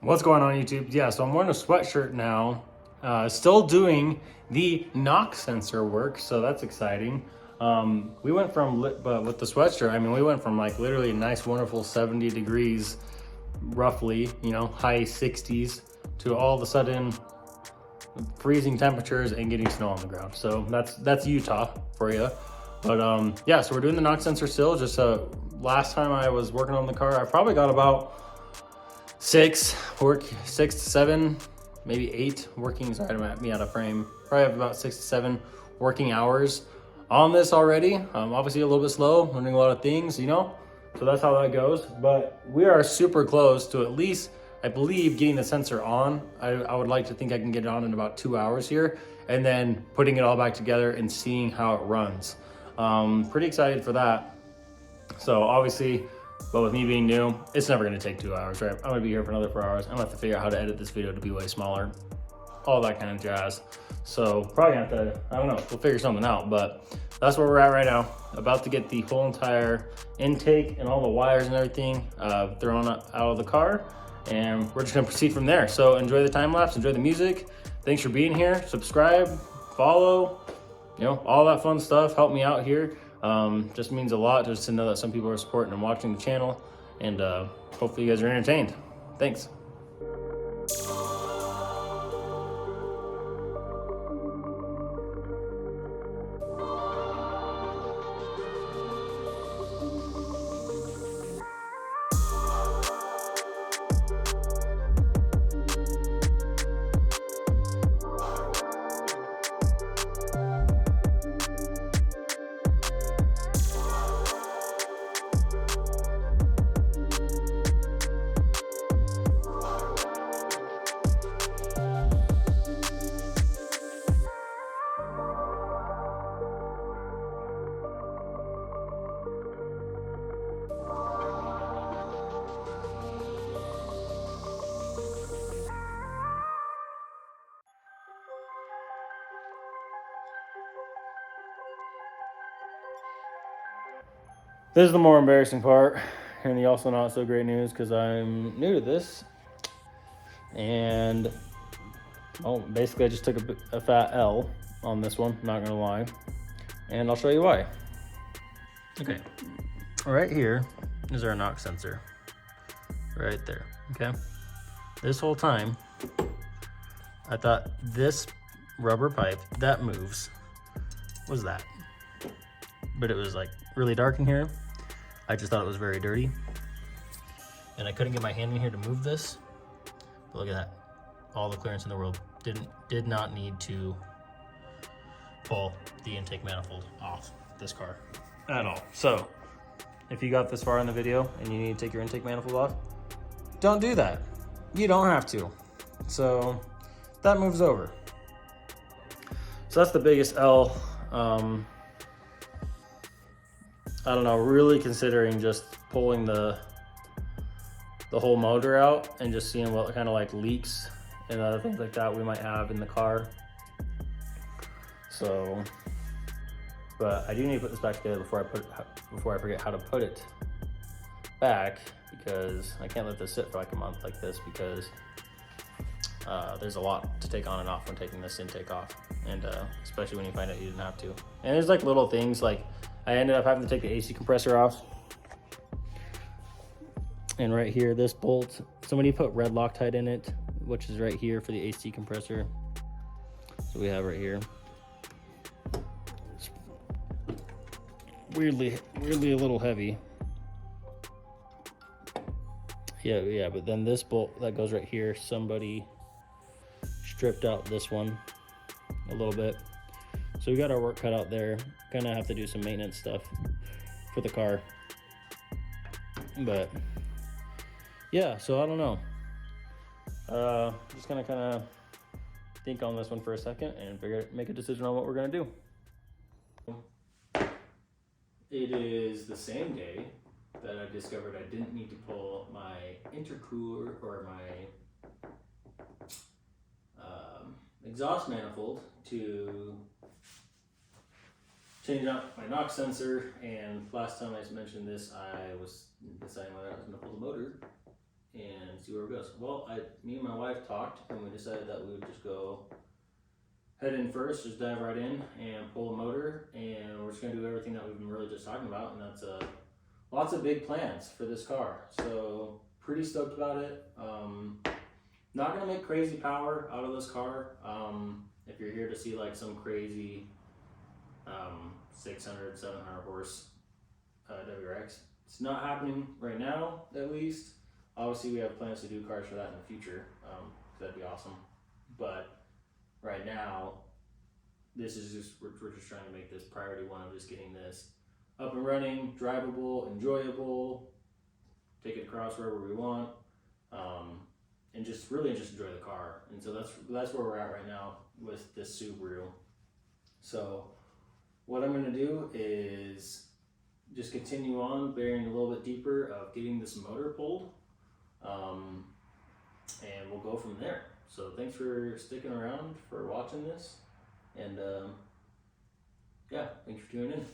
What's going on, YouTube? Yeah, so I'm wearing a sweatshirt now. Still doing the knock sensor work, so that's exciting. We went from, but with the sweatshirt, I mean, we went from like literally a nice, wonderful 70 degrees, roughly, you know, high 60s, to all of a sudden freezing temperatures and getting snow on the ground. So that's Utah for you. But yeah, so we're doing the knock sensor still. Just last time I was working on the car, I probably got about six to seven, maybe 8 working. Sorry, I'm at me out of frame. Probably have about 6 to 7 working hours on this already. Obviously a little bit slow, learning a lot of things, you know. So that's how that goes. But we are super close to at least, I believe, getting the sensor on. I would like to think I can get it on in about 2 hours here, and then putting it all back together and seeing how it runs. Pretty excited for that. So obviously, but with me being new, it's never gonna take 2 hours, right? I'm gonna be here for another 4 hours. I'm gonna have to figure out how to edit this video to be way smaller, all that kind of jazz. So probably gonna have to, I don't know, we'll figure something out, but that's where we're at right now. About to get the whole entire intake and all the wires and everything thrown out of the car, and we're just gonna proceed from there. So enjoy the time lapse, enjoy the music. Thanks for being here. Subscribe, follow, you know, all that fun stuff. Help me out here. Just means a lot just to know that some people are supporting and watching the channel, and hopefully you guys are entertained. Thanks. This is the more embarrassing part, and the also not so great news, because I'm new to this, and basically I just took a fat L on this one, not gonna lie, and I'll show you why. Okay, right here is our knock sensor, right there, okay? This whole time, I thought this rubber pipe that moves was that, but it was like really dark in here. I just thought it was very dirty, and I couldn't get my hand in here to move this. But look at that, all the clearance in the world. Did not need to pull the intake manifold off this car at all. So if you got this far in the video and you need to take your intake manifold off, don't do that. You don't have to. So that moves over. So that's the biggest L. I don't know, really considering just pulling the whole motor out and just seeing what kind of like leaks and other things like that we might have in the car. So, but I do need to put this back together before I forget how to put it back, because I can't let this sit for like a month like this, because there's a lot to take on and off when taking this intake off, and especially when you find out you didn't have to. And there's like little things, like I ended up having to take the AC compressor off. And right here, this bolt, somebody put red Loctite in it, which is right here for the AC compressor. So we have right here. It's weirdly a little heavy. Yeah, but then this bolt that goes right here, somebody stripped out this one a little bit. So we got our work cut out there. Gonna have to do some maintenance stuff for the car. But yeah, so I don't know. Just gonna kind of think on this one for a second and make a decision on what we're gonna do. It is the same day that I discovered I didn't need to pull my intercooler or my exhaust manifold to change out my knock sensor. And last time I mentioned this, I was deciding whether I was going to pull the motor and see where it goes. Well, me and my wife talked, and we decided that we would just go head in first, just dive right in and pull a motor, and we're just gonna do everything that we've been really just talking about, and that's lots of big plans for this car. So pretty stoked about it. Not gonna make crazy power out of this car. If you're here to see like some crazy 600, 700 horse WRX, it's not happening right now, at least. Obviously, we have plans to do cars for that in the future. That'd be awesome. But right now, this is just we're just trying to make this priority one of just getting this up and running, drivable, enjoyable, take it across wherever we want, and just really just enjoy the car. And so that's where we're at right now with this Subaru. So what I'm gonna do is just continue on bearing a little bit deeper of getting this motor pulled, and we'll go from there. So thanks for sticking around, for watching this, and yeah, thanks for tuning in.